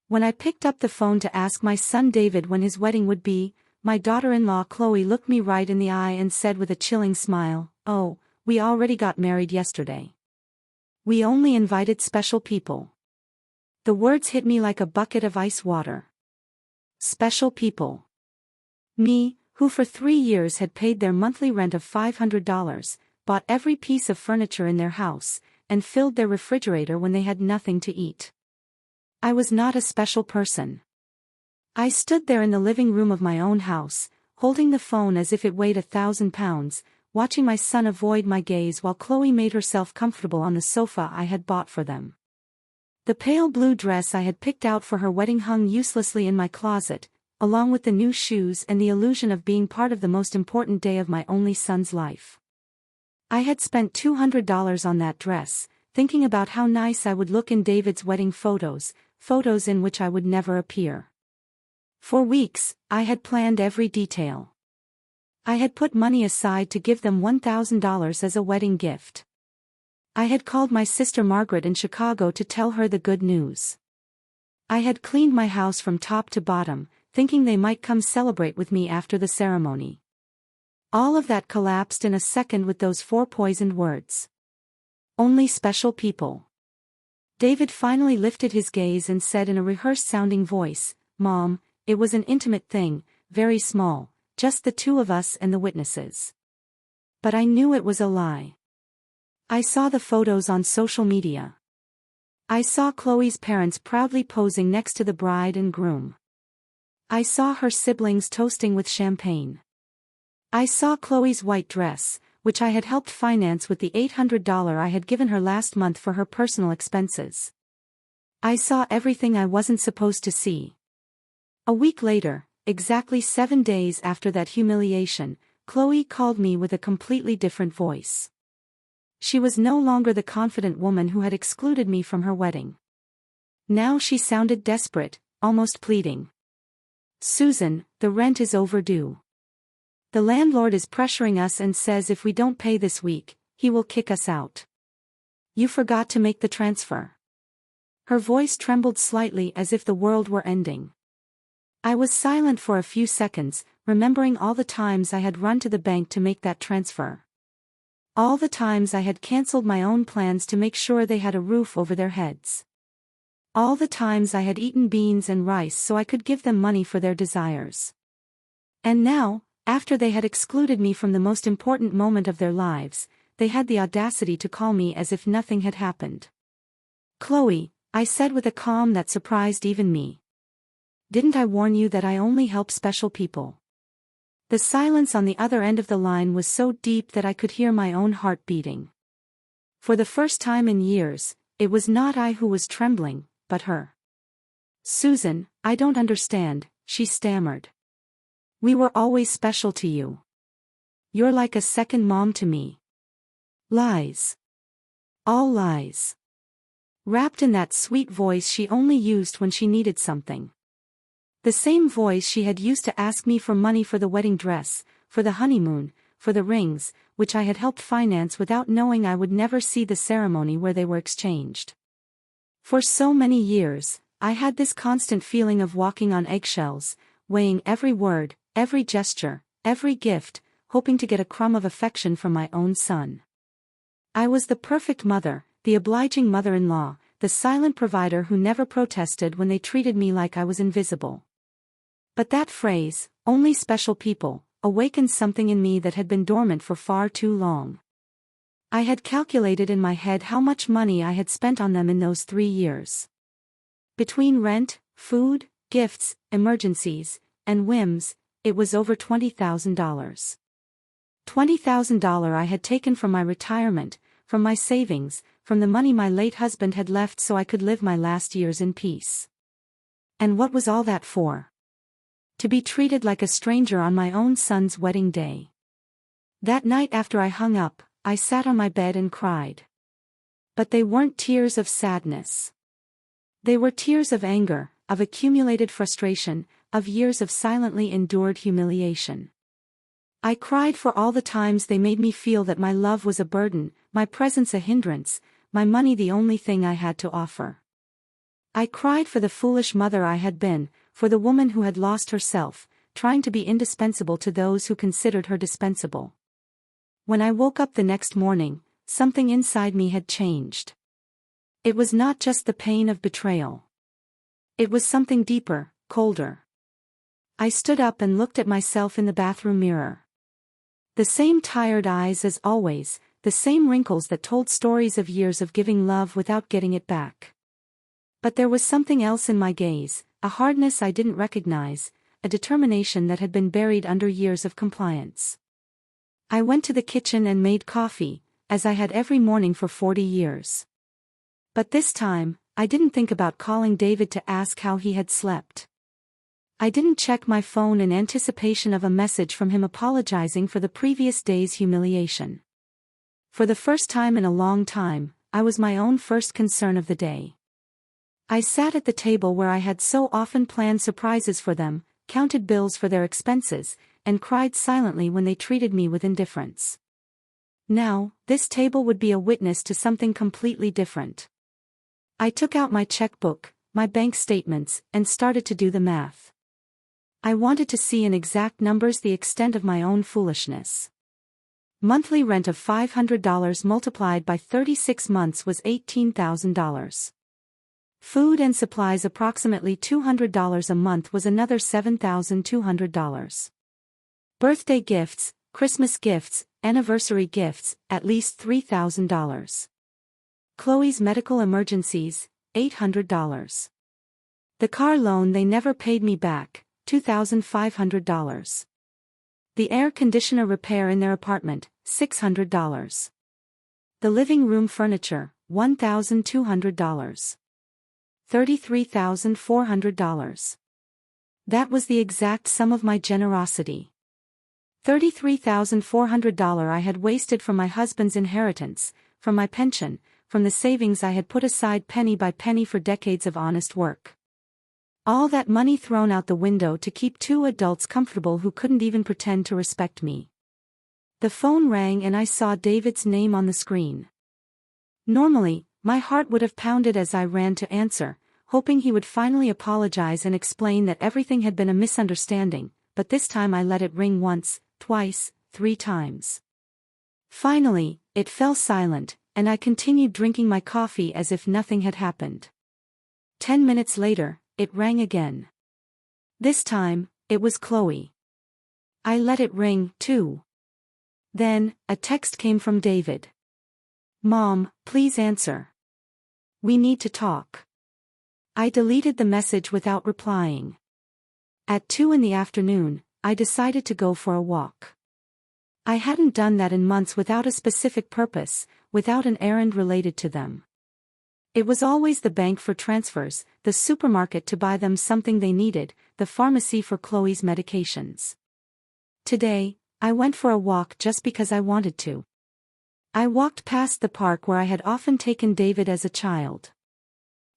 When I picked up the phone to ask my son David when his wedding would be, my daughter-in-law Chloe looked me right in the eye and said with a chilling smile, "Oh, we already got married yesterday. We only invited special people." The words hit me like a bucket of ice water. Special people. Me, who for 3 years had paid their monthly rent of $500, bought every piece of furniture in their house, and filled their refrigerator when they had nothing to eat. I was not a special person. I stood there in the living room of my own house, holding the phone as if it weighed 1,000 pounds, watching my son avoid my gaze while Chloe made herself comfortable on the sofa I had bought for them. The pale blue dress I had picked out for her wedding hung uselessly in my closet, along with the new shoes and the illusion of being part of the most important day of my only son's life. I had spent $200 on that dress, thinking about how nice I would look in David's wedding photos in which I would never appear. For weeks, I had planned every detail. I had put money aside to give them $1,000 as a wedding gift. I had called my sister Margaret in Chicago to tell her the good news. I had cleaned my house from top to bottom, thinking they might come celebrate with me after the ceremony. All of that collapsed in a second with those 4 poisoned words. Only special people. David finally lifted his gaze and said in a rehearsed-sounding voice, "Mom, it was an intimate thing, very small, just the 2 of us and the witnesses." But I knew it was a lie. I saw the photos on social media. I saw Chloe's parents proudly posing next to the bride and groom. I saw her siblings toasting with champagne. I saw Chloe's white dress, which I had helped finance with the $800 I had given her last month for her personal expenses. I saw everything I wasn't supposed to see. A week later, exactly 7 days after that humiliation, Chloe called me with a completely different voice. She was no longer the confident woman who had excluded me from her wedding. Now she sounded desperate, almost pleading. "Susan, the rent is overdue. The landlord is pressuring us and says if we don't pay this week, he will kick us out. You forgot to make the transfer." Her voice trembled slightly as if the world were ending. I was silent for a few seconds, remembering all the times I had run to the bank to make that transfer. All the times I had cancelled my own plans to make sure they had a roof over their heads. All the times I had eaten beans and rice so I could give them money for their desires. And now, after they had excluded me from the most important moment of their lives, they had the audacity to call me as if nothing had happened. "Chloe," I said with a calm that surprised even me. "Didn't I warn you that I only help special people?" The silence on the other end of the line was so deep that I could hear my own heart beating. For the first time in years, it was not I who was trembling, but her. "Susan, I don't understand," she stammered. "We were always special to you. You're like a second mom to me." Lies. All lies. Wrapped in that sweet voice she only used when she needed something. The same voice she had used to ask me for money for the wedding dress, for the honeymoon, for the rings, which I had helped finance without knowing I would never see the ceremony where they were exchanged. For so many years, I had this constant feeling of walking on eggshells, weighing every word, every gesture, every gift, hoping to get a crumb of affection from my own son. I was the perfect mother, the obliging mother-in-law, the silent provider who never protested when they treated me like I was invisible. But that phrase, "only special people," awakened something in me that had been dormant for far too long. I had calculated in my head how much money I had spent on them in those 3 years. Between rent, food, gifts, emergencies, and whims, it was over $20,000. $20,000 I had taken from my retirement, from my savings, from the money my late husband had left so I could live my last years in peace. And what was all that for? To be treated like a stranger on my own son's wedding day. That night after I hung up, I sat on my bed and cried. But they weren't tears of sadness. They were tears of anger, of accumulated frustration, of years of silently endured humiliation. I cried for all the times they made me feel that my love was a burden, my presence a hindrance, my money the only thing I had to offer. I cried for the foolish mother I had been, for the woman who had lost herself, trying to be indispensable to those who considered her dispensable. When I woke up the next morning, something inside me had changed. It was not just the pain of betrayal. It was something deeper, colder. I stood up and looked at myself in the bathroom mirror. The same tired eyes as always, the same wrinkles that told stories of years of giving love without getting it back. But there was something else in my gaze, a hardness I didn't recognize, a determination that had been buried under years of compliance. I went to the kitchen and made coffee, as I had every morning for 40 years. But this time, I didn't think about calling David to ask how he had slept. I didn't check my phone in anticipation of a message from him apologizing for the previous day's humiliation. For the first time in a long time, I was my own first concern of the day. I sat at the table where I had so often planned surprises for them, counted bills for their expenses, and cried silently when they treated me with indifference. Now, this table would be a witness to something completely different. I took out my checkbook, my bank statements, and started to do the math. I wanted to see in exact numbers the extent of my own foolishness. Monthly rent of $500 multiplied by 36 months was $18,000. Food and supplies approximately $200 a month was another $7,200. Birthday gifts, Christmas gifts, anniversary gifts, at least $3,000. Chloe's medical emergencies, $800. The car loan they never paid me back, $2,500. The air conditioner repair in their apartment, $600. The living room furniture, $1,200. $33,400. That was the exact sum of my generosity. $33,400 I had wasted from my husband's inheritance, from my pension, from the savings I had put aside penny by penny for decades of honest work. All that money thrown out the window to keep two adults comfortable who couldn't even pretend to respect me. The phone rang and I saw David's name on the screen. Normally, my heart would have pounded as I ran to answer, hoping he would finally apologize and explain that everything had been a misunderstanding, but this time I let it ring once, twice, 3 times. Finally, it fell silent, and I continued drinking my coffee as if nothing had happened. 10 minutes later, it rang again. This time, it was Chloe. I let it ring, too. Then, a text came from David. "Mom, please answer. We need to talk." I deleted the message without replying. At 2 in the afternoon, I decided to go for a walk. I hadn't done that in months without a specific purpose, without an errand related to them. It was always the bank for transfers, the supermarket to buy them something they needed, the pharmacy for Chloe's medications. Today, I went for a walk just because I wanted to. I walked past the park where I had often taken David as a child.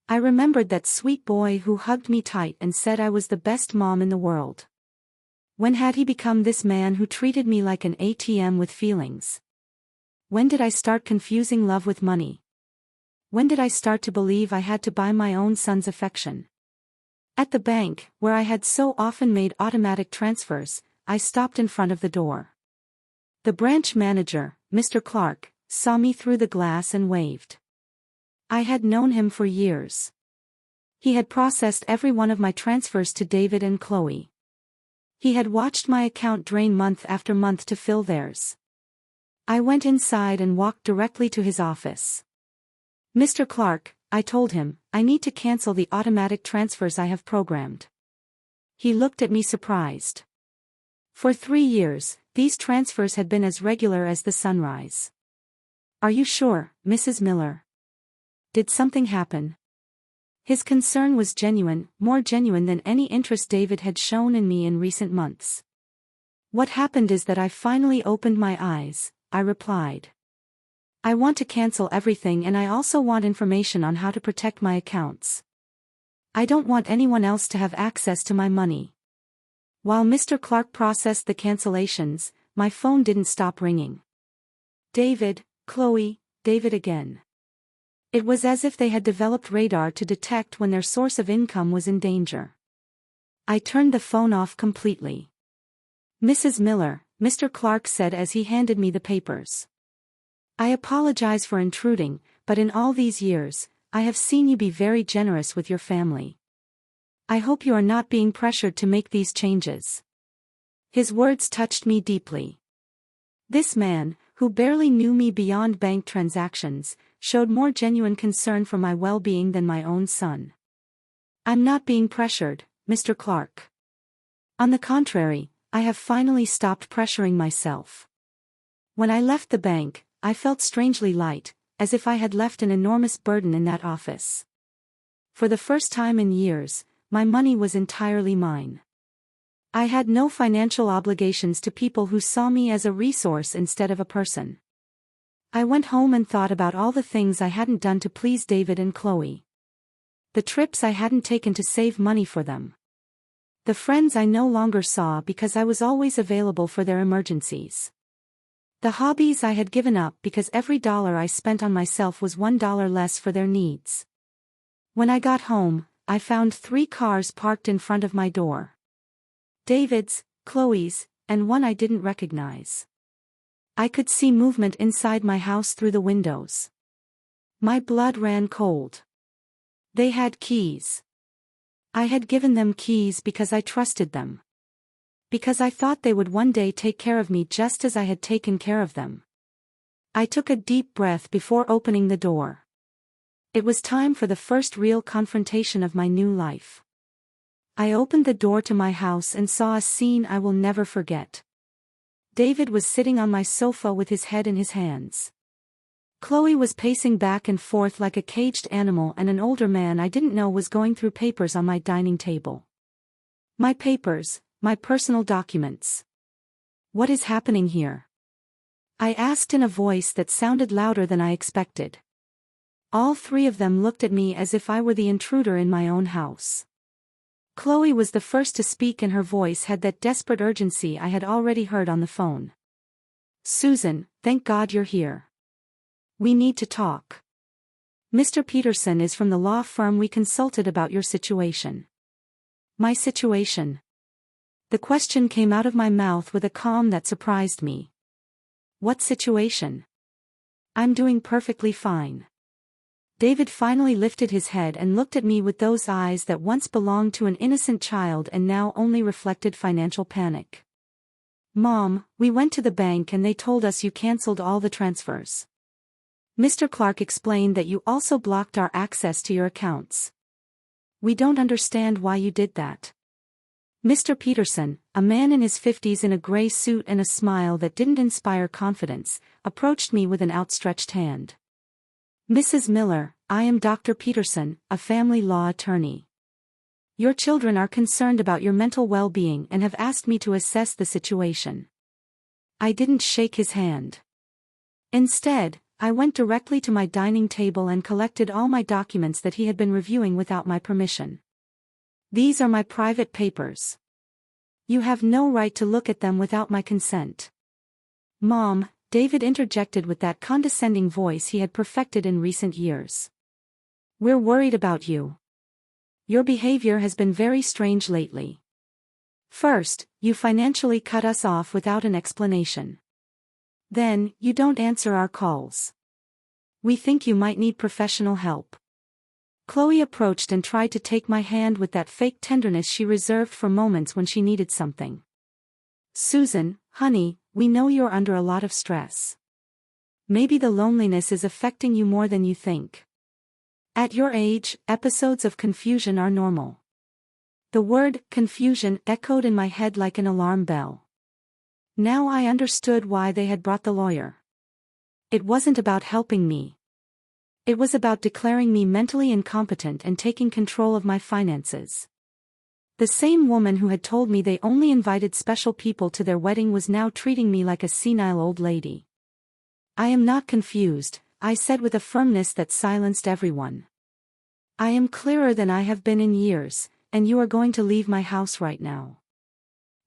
I remembered that sweet boy who hugged me tight and said I was the best mom in the world. When had he become this man who treated me like an ATM with feelings? When did I start confusing love with money? When did I start to believe I had to buy my own son's affection? At the bank, where I had so often made automatic transfers, I stopped in front of the door. The branch manager, Mr. Clark, saw me through the glass and waved. I had known him for years. He had processed every one of my transfers to David and Chloe. He had watched my account drain month after month to fill theirs. I went inside and walked directly to his office. "Mr. Clark," I told him, "I need to cancel the automatic transfers I have programmed." He looked at me surprised. For 3 years, these transfers had been as regular as the sunrise. "Are you sure, Mrs. Miller? Did something happen?" His concern was genuine, more genuine than any interest David had shown in me in recent months. "What happened is that I finally opened my eyes," I replied. "I want to cancel everything and I also want information on how to protect my accounts. I don't want anyone else to have access to my money." While Mr. Clark processed the cancellations, my phone didn't stop ringing. David, Chloe, David again. It was as if they had developed radar to detect when their source of income was in danger. I turned the phone off completely. "Mrs. Miller," Mr. Clark said as he handed me the papers. "I apologize for intruding, but in all these years, I have seen you be very generous with your family. I hope you are not being pressured to make these changes." His words touched me deeply. This man, who barely knew me beyond bank transactions, showed more genuine concern for my well-being than my own son. "I'm not being pressured, Mr. Clark. On the contrary, I have finally stopped pressuring myself. When I left the bank, I felt strangely light, as if I had left an enormous burden in that office. For the first time in years, my money was entirely mine. I had no financial obligations to people who saw me as a resource instead of a person. I went home and thought about all the things I hadn't done to please David and Chloe. The trips I hadn't taken to save money for them. The friends I no longer saw because I was always available for their emergencies. The hobbies I had given up because every dollar I spent on myself was $1 less for their needs. When I got home, I found 3 cars parked in front of my door. David's, Chloe's, and one I didn't recognize. I could see movement inside my house through the windows. My blood ran cold. They had keys. I had given them keys because I trusted them. Because I thought they would one day take care of me just as I had taken care of them. I took a deep breath before opening the door. It was time for the first real confrontation of my new life. I opened the door to my house and saw a scene I will never forget. David was sitting on my sofa with his head in his hands. Chloe was pacing back and forth like a caged animal, and an older man I didn't know was going through papers on my dining table. My papers, my personal documents. "What is happening here?" I asked in a voice that sounded louder than I expected. All 3 of them looked at me as if I were the intruder in my own house. Chloe was the first to speak, and her voice had that desperate urgency I had already heard on the phone. "Susan, thank God you're here. We need to talk. Mr. Peterson is from the law firm we consulted about your situation." My situation? The question came out of my mouth with a calm that surprised me. What situation? "I'm doing perfectly fine." David finally lifted his head and looked at me with those eyes that once belonged to an innocent child and now only reflected financial panic. "Mom, we went to the bank and they told us you canceled all the transfers. Mr. Clark explained that you also blocked our access to your accounts. We don't understand why you did that." Mr. Peterson, a man in his 50s in a gray suit and a smile that didn't inspire confidence, approached me with an outstretched hand. "Mrs. Miller, I am Dr. Peterson, a family law attorney. Your children are concerned about your mental well-being and have asked me to assess the situation." I didn't shake his hand. Instead, I went directly to my dining table and collected all my documents that he had been reviewing without my permission. "These are my private papers. You have no right to look at them without my consent." "Mom," David interjected with that condescending voice he had perfected in recent years. "We're worried about you. Your behavior has been very strange lately. First, you financially cut us off without an explanation. Then, you don't answer our calls. We think you might need professional help." Chloe approached and tried to take my hand with that fake tenderness she reserved for moments when she needed something. "Susan, honey, we know you're under a lot of stress. Maybe the loneliness is affecting you more than you think. At your age, episodes of confusion are normal." The word confusion echoed in my head like an alarm bell. Now I understood why they had brought the lawyer. It wasn't about helping me. It was about declaring me mentally incompetent and taking control of my finances. The same woman who had told me they only invited special people to their wedding was now treating me like a senile old lady. "I am not confused," I said with a firmness that silenced everyone. "I am clearer than I have been in years, and you are going to leave my house right now."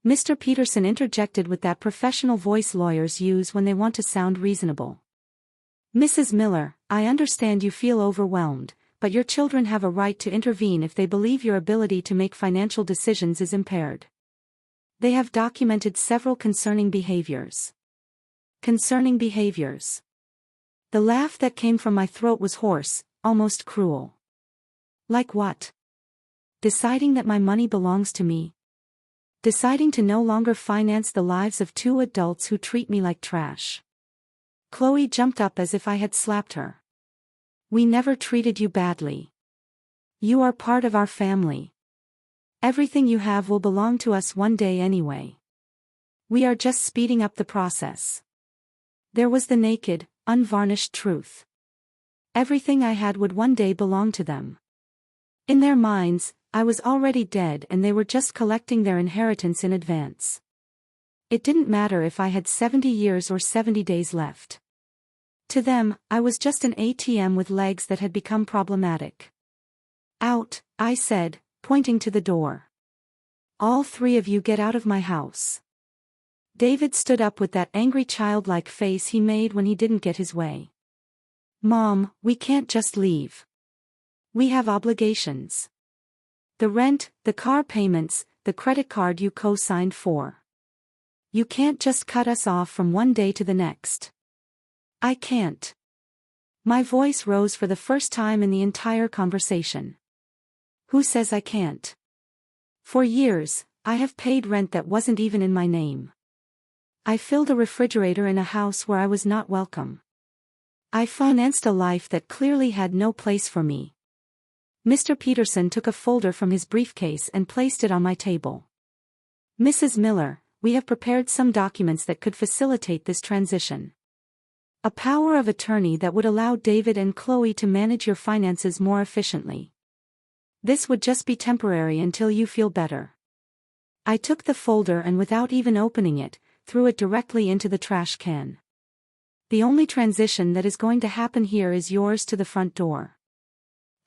Mr. Peterson interjected with that professional voice lawyers use when they want to sound reasonable. Mrs. Miller, I understand you feel overwhelmed, but your children have a right to intervene if they believe your ability to make financial decisions is impaired. They have documented several concerning behaviors. Concerning behaviors. The laugh that came from my throat was hoarse, almost cruel. Like what? Deciding that my money belongs to me. Deciding to no longer finance the lives of two adults who treat me like trash. Chloe jumped up as if I had slapped her. We never treated you badly. You are part of our family. Everything you have will belong to us one day anyway. We are just speeding up the process. There was the naked, unvarnished truth. Everything I had would one day belong to them. In their minds, I was already dead and they were just collecting their inheritance in advance. It didn't matter if I had 70 years or 70 days left. To them, I was just an ATM with legs that had become problematic. Out, I said, pointing to the door. All three of you get out of my house. David stood up with that angry childlike face he made when he didn't get his way. Mom, we can't just leave. We have obligations. The rent, the car payments, the credit card you co-signed for. You can't just cut us off from one day to the next. I can't. My voice rose for the first time in the entire conversation. Who says I can't? For years, I have paid rent that wasn't even in my name. I filled a refrigerator in a house where I was not welcome. I financed a life that clearly had no place for me. Mr. Peterson took a folder from his briefcase and placed it on my table. Mrs. Miller, we have prepared some documents that could facilitate this transition. A power of attorney that would allow David and Chloe to manage your finances more efficiently. This would just be temporary until you feel better. I took the folder and without even opening it, threw it directly into the trash can. The only transition that is going to happen here is yours to the front door.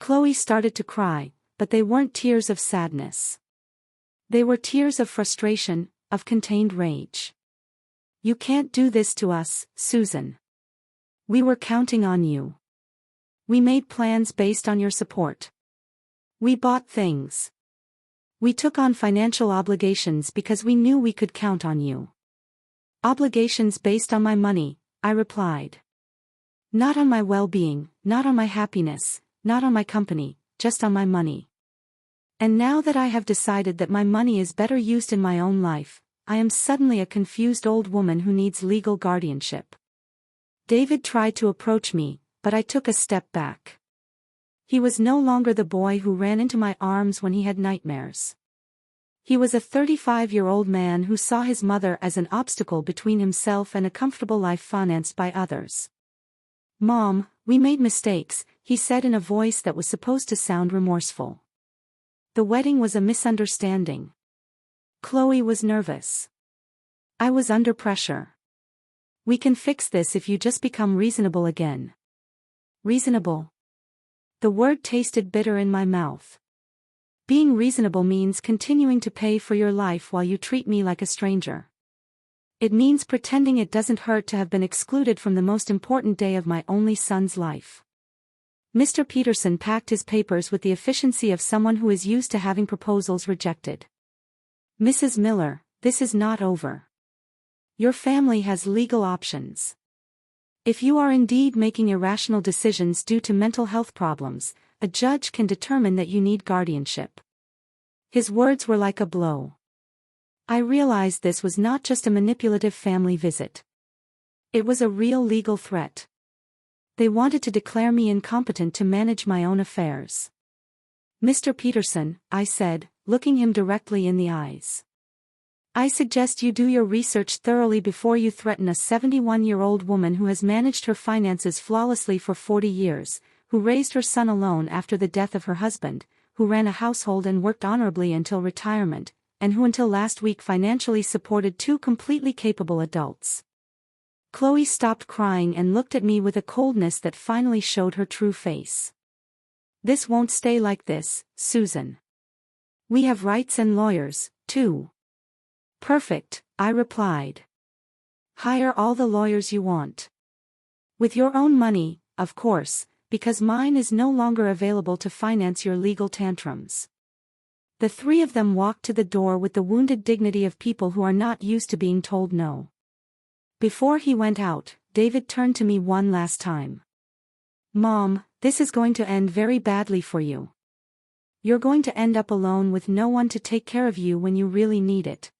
Chloe started to cry, but they weren't tears of sadness. They were tears of frustration, of contained rage. You can't do this to us, Susan. We were counting on you. We made plans based on your support. We bought things. We took on financial obligations because we knew we could count on you. Obligations based on my money, I replied. Not on my well-being, not on my happiness, not on my company, just on my money. And now that I have decided that my money is better used in my own life, I am suddenly a confused old woman who needs legal guardianship. David tried to approach me, but I took a step back. He was no longer the boy who ran into my arms when he had nightmares. He was a 35-year-old man who saw his mother as an obstacle between himself and a comfortable life financed by others. Mom, we made mistakes, he said in a voice that was supposed to sound remorseful. The wedding was a misunderstanding. Chloe was nervous. I was under pressure. We can fix this if you just become reasonable again. Reasonable. The word tasted bitter in my mouth. Being reasonable means continuing to pay for your life while you treat me like a stranger. It means pretending it doesn't hurt to have been excluded from the most important day of my only son's life. Mr. Peterson packed his papers with the efficiency of someone who is used to having proposals rejected. Mrs. Miller, this is not over. Your family has legal options. If you are indeed making irrational decisions due to mental health problems, a judge can determine that you need guardianship. His words were like a blow. I realized this was not just a manipulative family visit. It was a real legal threat. They wanted to declare me incompetent to manage my own affairs. Mr. Peterson, I said, looking him directly in the eyes. I suggest you do your research thoroughly before you threaten a 71-year-old woman who has managed her finances flawlessly for 40 years, who raised her son alone after the death of her husband, who ran a household and worked honorably until retirement, and who until last week financially supported two completely capable adults. Chloe stopped crying and looked at me with a coldness that finally showed her true face. This won't stay like this, Susan. We have rights and lawyers, too. Perfect, I replied. Hire all the lawyers you want. With your own money, of course, because mine is no longer available to finance your legal tantrums. The three of them walked to the door with the wounded dignity of people who are not used to being told no. Before he went out, David turned to me one last time. "Mom, this is going to end very badly for you. You're going to end up alone with no one to take care of you when you really need it."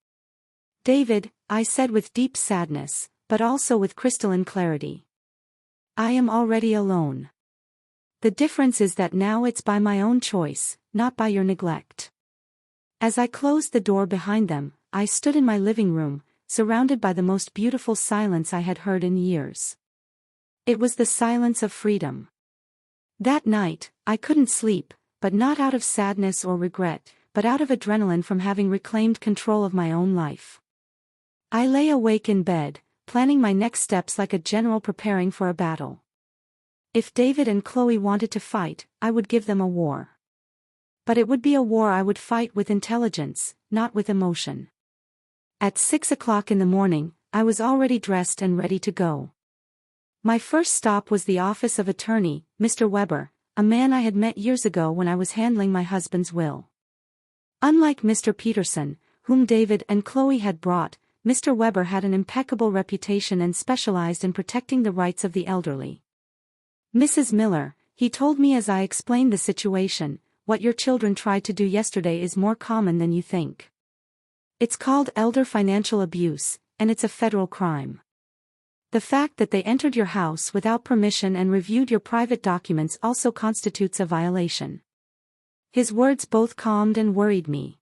"David," I said with deep sadness, but also with crystalline clarity. "I am already alone. The difference is that now it's by my own choice, not by your neglect." As I closed the door behind them, I stood in my living room, surrounded by the most beautiful silence I had heard in years. It was the silence of freedom. That night, I couldn't sleep, but not out of sadness or regret, but out of adrenaline from having reclaimed control of my own life. I lay awake in bed, planning my next steps like a general preparing for a battle. If David and Chloe wanted to fight, I would give them a war. But it would be a war I would fight with intelligence, not with emotion. At 6 o'clock in the morning, I was already dressed and ready to go. My first stop was the office of attorney, Mr. Weber, a man I had met years ago when I was handling my husband's will. Unlike Mr. Peterson, whom David and Chloe had brought, Mr. Weber had an impeccable reputation and specialized in protecting the rights of the elderly. "Mrs. Miller," he told me as I explained the situation, "what your children tried to do yesterday is more common than you think. It's called elder financial abuse, and it's a federal crime. The fact that they entered your house without permission and reviewed your private documents also constitutes a violation." His words both calmed and worried me.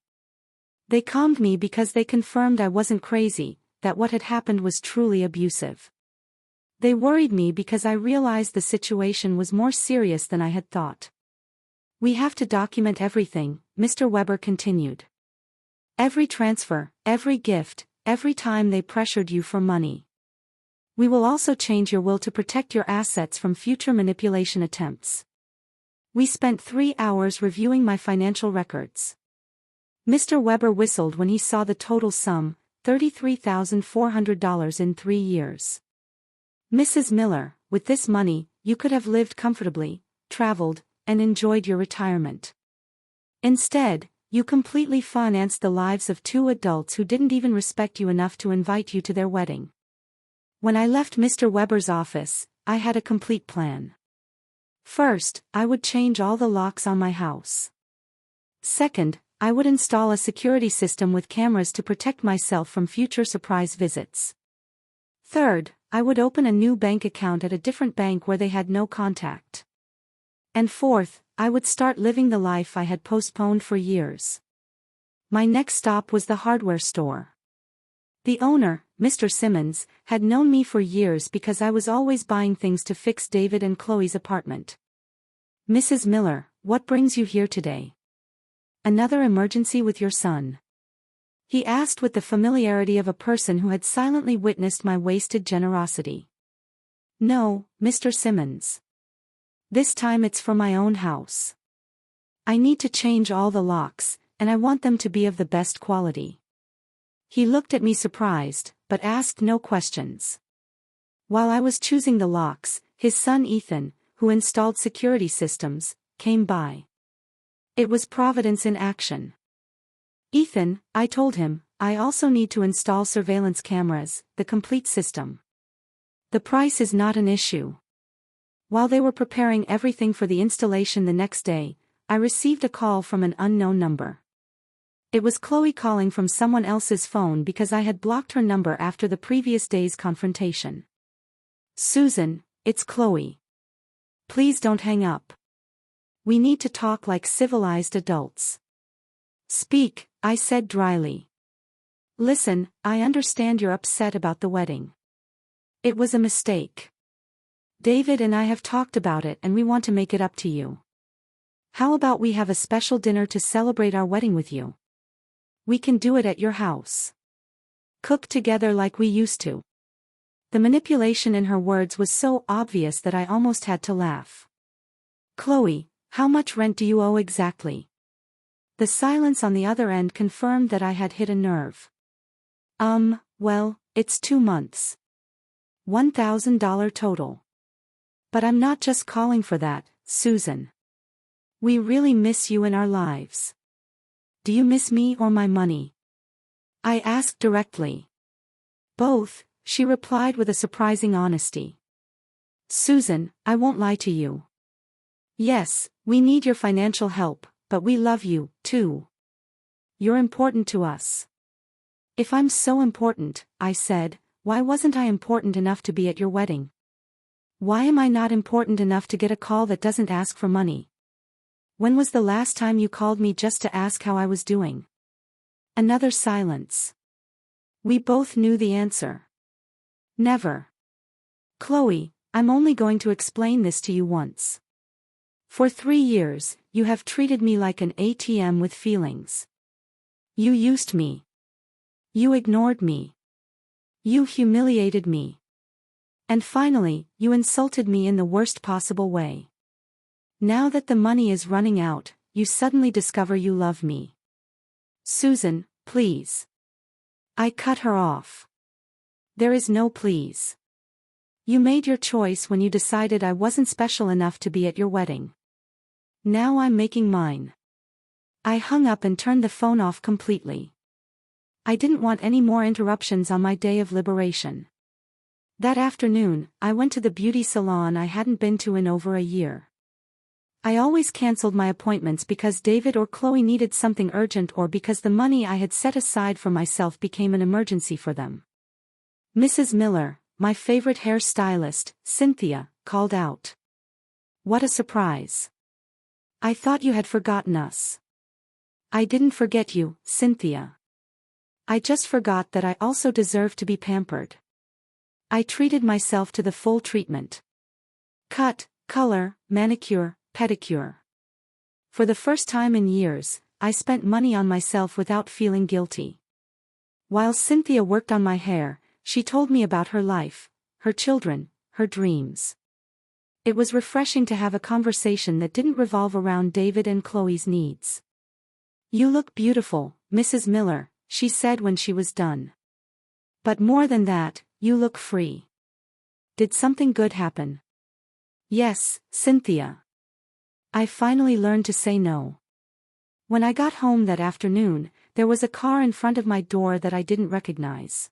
They calmed me because they confirmed I wasn't crazy, that what had happened was truly abusive. They worried me because I realized the situation was more serious than I had thought. "We have to document everything," Mr. Weber continued. "Every transfer, every gift, every time they pressured you for money. We will also change your will to protect your assets from future manipulation attempts." We spent 3 hours reviewing my financial records. Mr. Weber whistled when he saw the total sum, $33,400 in 3 years. "Mrs. Miller, with this money, you could have lived comfortably, traveled, and enjoyed your retirement. Instead, you completely financed the lives of 2 adults who didn't even respect you enough to invite you to their wedding." When I left Mr. Weber's office, I had a complete plan. First, I would change all the locks on my house. Second, I would install a security system with cameras to protect myself from future surprise visits. Third, I would open a new bank account at a different bank where they had no contact. And fourth, I would start living the life I had postponed for years. My next stop was the hardware store. The owner, Mr. Simmons, had known me for years because I was always buying things to fix David and Chloe's apartment. "Mrs. Miller, what brings you here today? Another emergency with your son?" he asked with the familiarity of a person who had silently witnessed my wasted generosity. "No, Mr. Simmons. This time it's for my own house. I need to change all the locks, and I want them to be of the best quality." He looked at me surprised, but asked no questions. While I was choosing the locks, his son Ethan, who installed security systems, came by. It was Providence in action. "Ethan," I told him, "I also need to install surveillance cameras, the complete system. The price is not an issue." While they were preparing everything for the installation the next day, I received a call from an unknown number. It was Chloe calling from someone else's phone because I had blocked her number after the previous day's confrontation. "Susan, it's Chloe. Please don't hang up. We need to talk like civilized adults." "Speak," I said dryly. "Listen, I understand you're upset about the wedding. It was a mistake. David and I have talked about it and we want to make it up to you. How about we have a special dinner to celebrate our wedding with you? We can do it at your house. Cook together like we used to." The manipulation in her words was so obvious that I almost had to laugh. "Chloe, how much rent do you owe exactly?" The silence on the other end confirmed that I had hit a nerve. Well, it's 2 months. $1,000 total. But I'm not just calling for that, Susan. We really miss you in our lives. Do you miss me or my money? I asked directly. Both, she replied with a surprising honesty. Susan, I won't lie to you. Yes, we need your financial help, but we love you, too. You're important to us. If I'm so important, I said, why wasn't I important enough to be at your wedding? Why am I not important enough to get a call that doesn't ask for money? When was the last time you called me just to ask how I was doing? Another silence. We both knew the answer. Never. Chloe, I'm only going to explain this to you once. For 3 years, you have treated me like an ATM with feelings. You used me. You ignored me. You humiliated me. And finally, you insulted me in the worst possible way. Now that the money is running out, you suddenly discover you love me. Susan, please. I cut her off. There is no please. You made your choice when you decided I wasn't special enough to be at your wedding. Now I'm making mine. I hung up and turned the phone off completely. I didn't want any more interruptions on my day of liberation. That afternoon, I went to the beauty salon I hadn't been to in over a year. I always canceled my appointments because David or Chloe needed something urgent or because the money I had set aside for myself became an emergency for them. Mrs. Miller, my favorite hairstylist, Cynthia, called out. What a surprise. I thought you had forgotten us. I didn't forget you, Cynthia. I just forgot that I also deserve to be pampered. I treated myself to the full treatment. Cut, color, manicure, pedicure. For the first time in years, I spent money on myself without feeling guilty. While Cynthia worked on my hair, she told me about her life, her children, her dreams. It was refreshing to have a conversation that didn't revolve around David and Chloe's needs. You look beautiful, Mrs. Miller, she said when she was done. But more than that, you look free. Did something good happen? Yes, Cynthia. I finally learned to say no. When I got home that afternoon, there was a car in front of my door that I didn't recognize.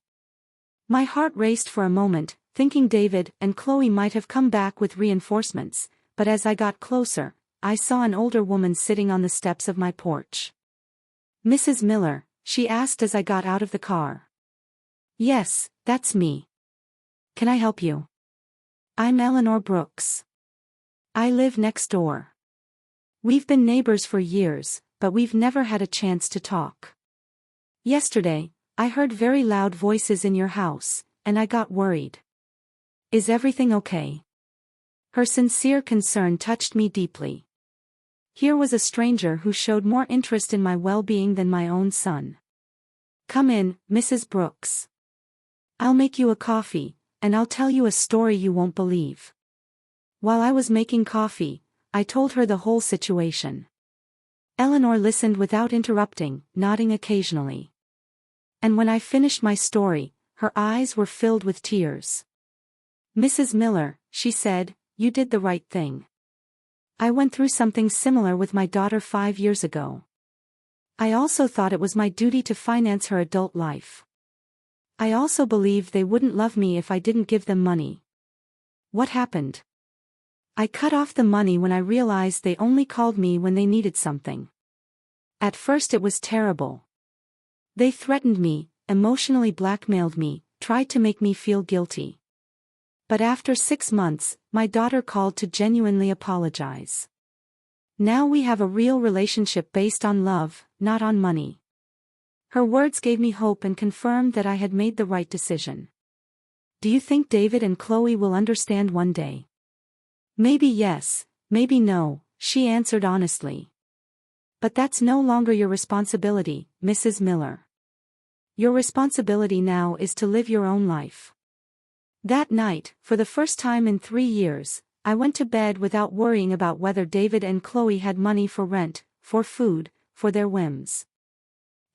My heart raced for a moment, thinking David and Chloe might have come back with reinforcements, but as I got closer, I saw an older woman sitting on the steps of my porch. Mrs. Miller, she asked as I got out of the car. Yes, that's me. Can I help you? I'm Eleanor Brooks. I live next door. We've been neighbors for years, but we've never had a chance to talk. Yesterday, I heard very loud voices in your house, and I got worried. Is everything okay? Her sincere concern touched me deeply. Here was a stranger who showed more interest in my well-being than my own son. Come in, Mrs. Brooks. I'll make you a coffee, and I'll tell you a story you won't believe. While I was making coffee, I told her the whole situation. Eleanor listened without interrupting, nodding occasionally. And when I finished my story, her eyes were filled with tears. Mrs. Miller, she said, you did the right thing. I went through something similar with my daughter 5 years ago. I also thought it was my duty to finance her adult life. I also believed they wouldn't love me if I didn't give them money. What happened? I cut off the money when I realized they only called me when they needed something. At first it was terrible. They threatened me, emotionally blackmailed me, tried to make me feel guilty. But after 6 months, my daughter called to genuinely apologize. Now we have a real relationship based on love, not on money. Her words gave me hope and confirmed that I had made the right decision. Do you think David and Chloe will understand one day? Maybe yes, maybe no, she answered honestly. But that's no longer your responsibility, Mrs. Miller. Your responsibility now is to live your own life. That night, for the first time in 3 years, I went to bed without worrying about whether David and Chloe had money for rent, for food, for their whims.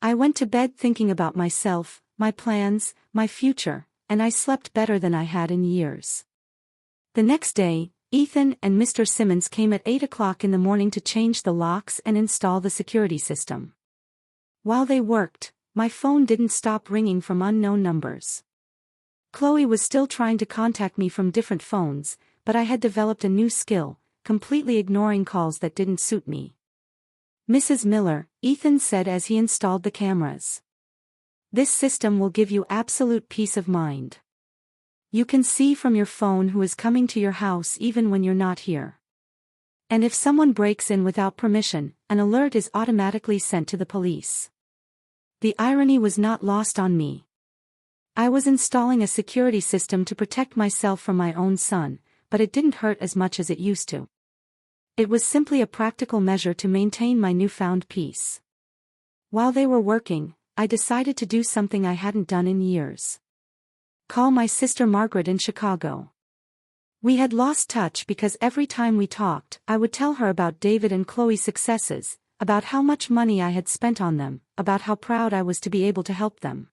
I went to bed thinking about myself, my plans, my future, and I slept better than I had in years. The next day, Ethan and Mr. Simmons came at 8 o'clock in the morning to change the locks and install the security system. While they worked, my phone didn't stop ringing from unknown numbers. Chloe was still trying to contact me from different phones, but I had developed a new skill, completely ignoring calls that didn't suit me. "Mrs. Miller," Ethan said as he installed the cameras. "This system will give you absolute peace of mind. You can see from your phone who is coming to your house even when you're not here. And if someone breaks in without permission, an alert is automatically sent to the police." The irony was not lost on me. I was installing a security system to protect myself from my own son, but it didn't hurt as much as it used to. It was simply a practical measure to maintain my newfound peace. While they were working, I decided to do something I hadn't done in years. Call my sister Margaret in Chicago. We had lost touch because every time we talked, I would tell her about David and Chloe's successes, about how much money I had spent on them, about how proud I was to be able to help them.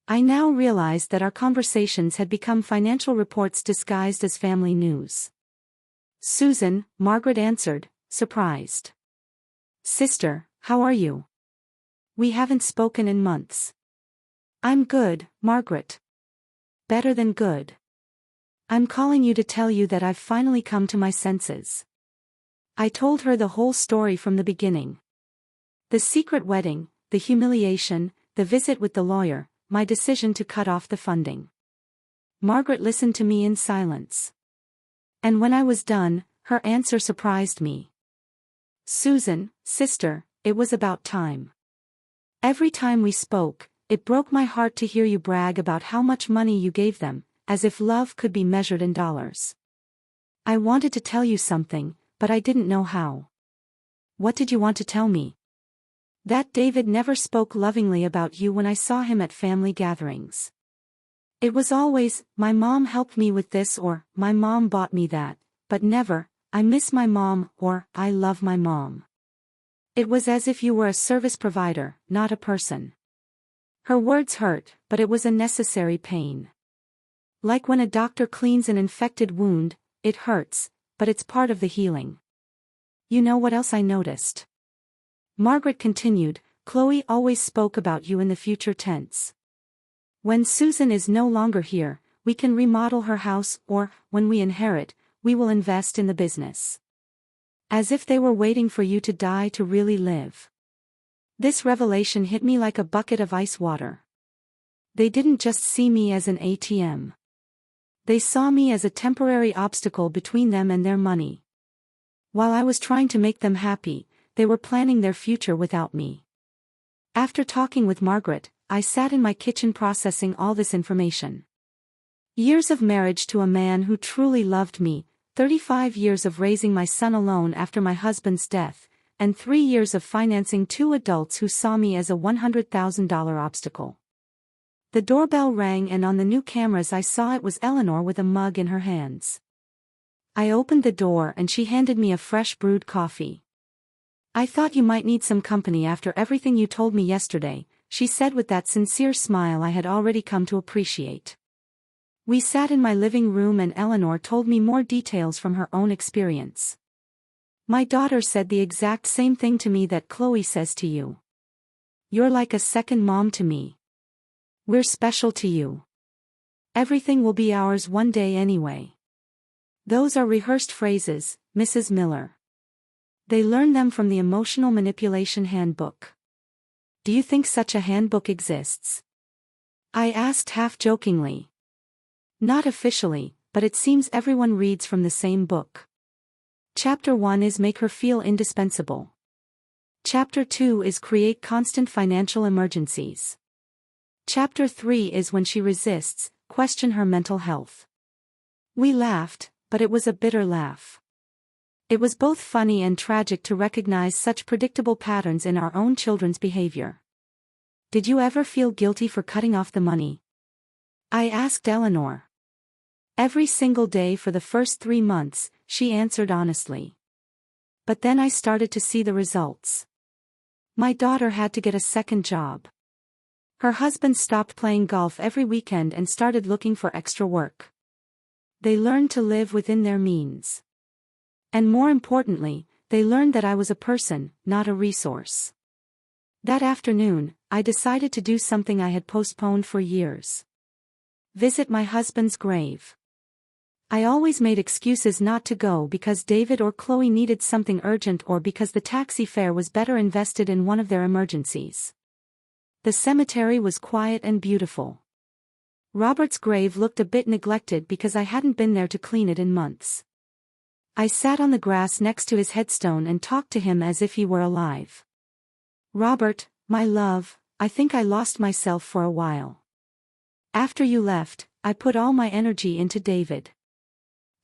I now realized that our conversations had become financial reports disguised as family news. "Susan," Margaret answered, surprised. "Sister, how are you? We haven't spoken in months." "I'm good, Margaret. Better than good. I'm calling you to tell you that I've finally come to my senses." I told her the whole story from the beginning. The secret wedding, the humiliation, the visit with the lawyer, my decision to cut off the funding. Margaret listened to me in silence. And when I was done, her answer surprised me. "Susan, sister, it was about time. Every time we spoke, it broke my heart to hear you brag about how much money you gave them, as if love could be measured in dollars. I wanted to tell you something, but I didn't know how." "What did you want to tell me?" "That David never spoke lovingly about you when I saw him at family gatherings. It was always, 'My mom helped me with this,' or 'My mom bought me that,' but never, 'I miss my mom,' or 'I love my mom.' It was as if you were a service provider, not a person." Her words hurt, but it was a necessary pain. Like when a doctor cleans an infected wound, it hurts, but it's part of the healing. "You know what else I noticed?" Margaret continued, "Chloe always spoke about you in the future tense. When Susan is no longer here, we can remodel her house, or, when we inherit, we will invest in the business. As if they were waiting for you to die to really live." This revelation hit me like a bucket of ice water. They didn't just see me as an ATM. They saw me as a temporary obstacle between them and their money. While I was trying to make them happy, they were planning their future without me. After talking with Margaret, I sat in my kitchen processing all this information. Years of marriage to a man who truly loved me, 35 years of raising my son alone after my husband's death, and 3 years of financing 2 adults who saw me as a $100,000 obstacle. The doorbell rang, and on the new cameras I saw it was Eleanor with a mug in her hands. I opened the door and she handed me a fresh brewed coffee. "I thought you might need some company after everything you told me yesterday," she said with that sincere smile I had already come to appreciate. We sat in my living room and Eleanor told me more details from her own experience. "My daughter said the exact same thing to me that Chloe says to you. You're like a second mom to me. We're special to you. Everything will be ours one day anyway." Those are rehearsed phrases, Mrs. Miller. They learned them from the Emotional Manipulation Handbook. "Do you think such a handbook exists?" I asked half-jokingly. "Not officially, but it seems everyone reads from the same book. Chapter 1 is Make Her Feel Indispensable. Chapter 2 is Create Constant Financial Emergencies. Chapter 3 is When She Resists, Question Her Mental Health." We laughed, but it was a bitter laugh. It was both funny and tragic to recognize such predictable patterns in our own children's behavior. "Did you ever feel guilty for cutting off the money?" I asked Eleanor. "Every single day for the first 3 months," she answered honestly. "But then I started to see the results. My daughter had to get a second job. Her husband stopped playing golf every weekend and started looking for extra work. They learned to live within their means. And more importantly, they learned that I was a person, not a resource. That afternoon, I decided to do something I had postponed for years. Visit my husband's grave. I always made excuses not to go because David or Chloe needed something urgent or because the taxi fare was better invested in one of their emergencies. The cemetery was quiet and beautiful. Robert's grave looked a bit neglected because I hadn't been there to clean it in months. I sat on the grass next to his headstone and talked to him as if he were alive. Robert, my love, I think I lost myself for a while. After you left, I put all my energy into David.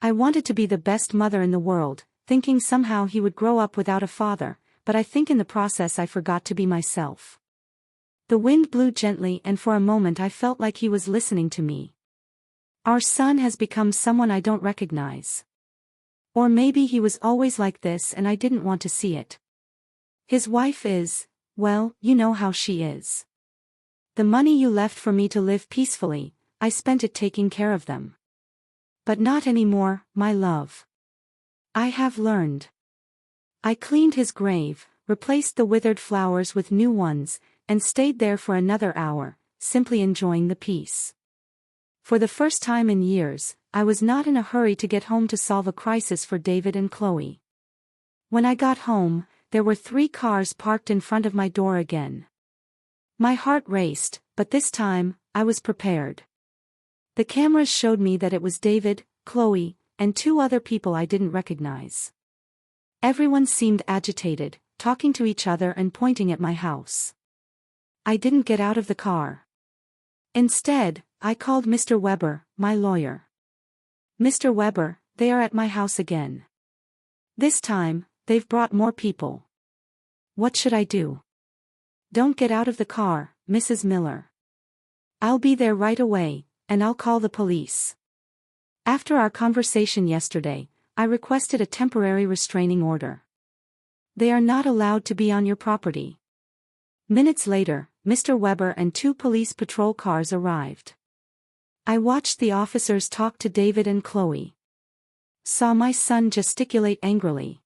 I wanted to be the best mother in the world, thinking somehow he would grow up without a father, but I think in the process I forgot to be myself. The wind blew gently and for a moment I felt like he was listening to me. Our son has become someone I don't recognize. Or maybe he was always like this and I didn't want to see it. His wife is, well, you know how she is. The money you left for me to live peacefully, I spent it taking care of them. But not anymore, my love. I have learned. I cleaned his grave, replaced the withered flowers with new ones, and stayed there for another hour, simply enjoying the peace. For the first time in years, I was not in a hurry to get home to solve a crisis for David and Chloe. When I got home, there were 3 cars parked in front of my door again. My heart raced, but this time, I was prepared. The cameras showed me that it was David, Chloe, and 2 other people I didn't recognize. Everyone seemed agitated, talking to each other and pointing at my house. I didn't get out of the car. Instead, I called Mr. Weber, my lawyer. Mr. Weber, they are at my house again. This time, they've brought more people. What should I do? Don't get out of the car, Mrs. Miller. I'll be there right away, and I'll call the police. After our conversation yesterday, I requested a temporary restraining order. They are not allowed to be on your property. Minutes later, Mr. Weber and 2 police patrol cars arrived. I watched the officers talk to David and Chloe. Saw my son gesticulate angrily.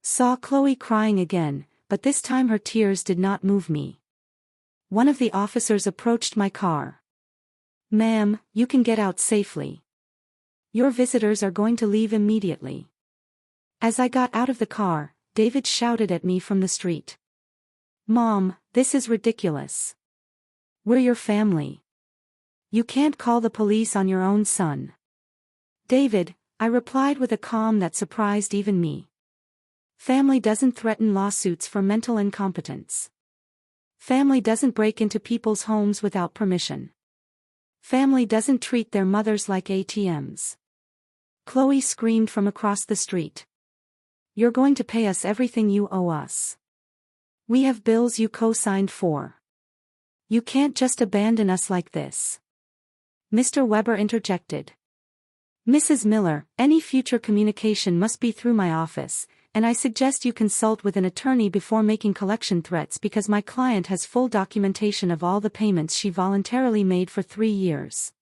Saw Chloe crying again, but this time her tears did not move me. One of the officers approached my car. "Ma'am, you can get out safely. Your visitors are going to leave immediately." As I got out of the car, David shouted at me from the street. "Mom, this is ridiculous. We're your family. You can't call the police on your own son." "David," I replied with a calm that surprised even me. "Family doesn't threaten lawsuits for mental incompetence. Family doesn't break into people's homes without permission. Family doesn't treat their mothers like ATMs." Chloe screamed from across the street. "You're going to pay us everything you owe us. We have bills you co-signed for. You can't just abandon us like this." Mr. Weber interjected. "Mrs. Miller, any future communication must be through my office, and I suggest you consult with an attorney before making collection threats because my client has full documentation of all the payments she voluntarily made for 3 years."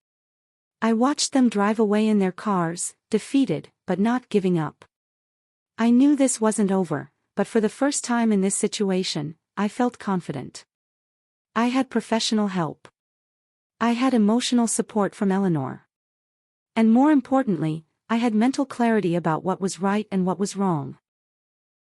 I watched them drive away in their cars, defeated, but not giving up. I knew this wasn't over, but for the first time in this situation, I felt confident. I had professional help. I had emotional support from Eleanor. And more importantly, I had mental clarity about what was right and what was wrong.